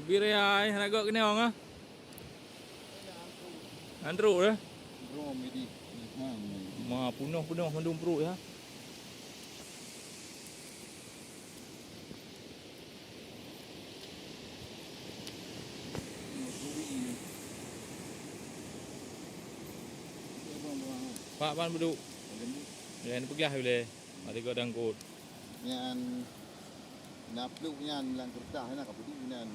Bire ai nak gak kene ong ah. Andro dah. Rom ini. Punuh mendung perut ya. Pak pan duduk. Jangan pergi boleh. Mari kau dangkut. Nyan napluk nyan lang kertas nak apa tu nyan.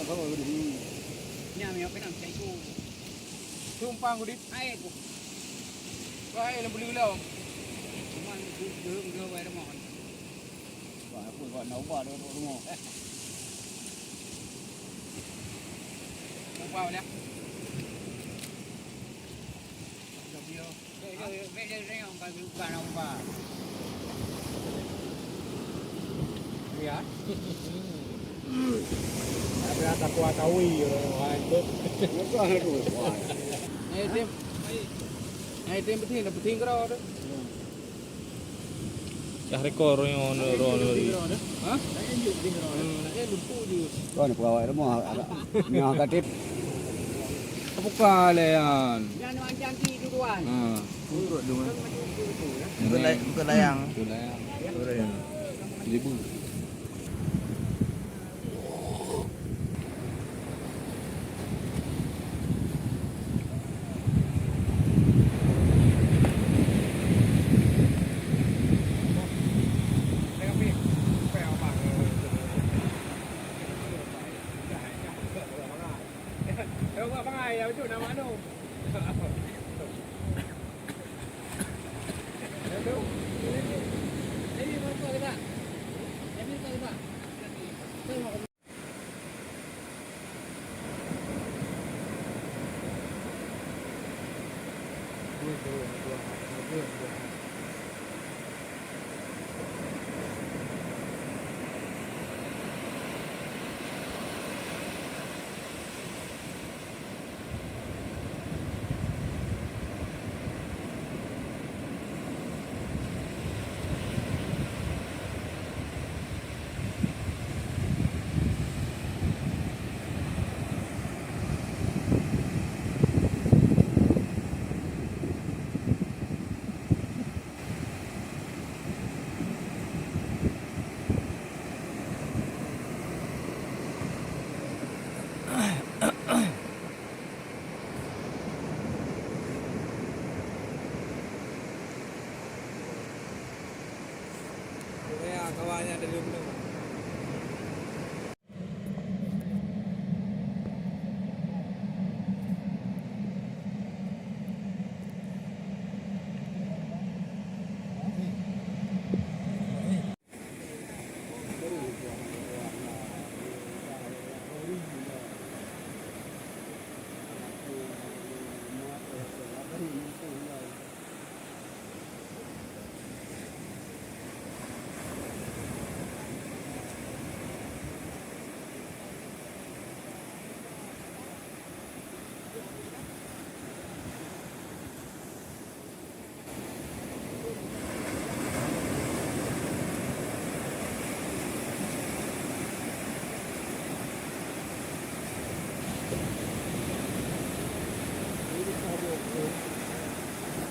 Kalau di Nyami apa nak cai ku. Tumpang ko dit. Ai ku. Kaya lang buli ulang. Cuman dulu bayar mohon. Wah, aku buat nawar dia rumah. Tumpang dia. Beda orang bagi bukan apa. Ya. Ada tak kuat tahu ya. Wah itu. Bukan aku. Wah. Nah itu yang penting kau tu. Dah rekor yang on ni. Ha? Nak lupa je. Kau ni pegawai rumah agak nyah katip. Bukan lean. Jangan macam tu duluan. Ha. Urut dulu. Bukan layang. Bukan layang. Ribu. Kawannya dari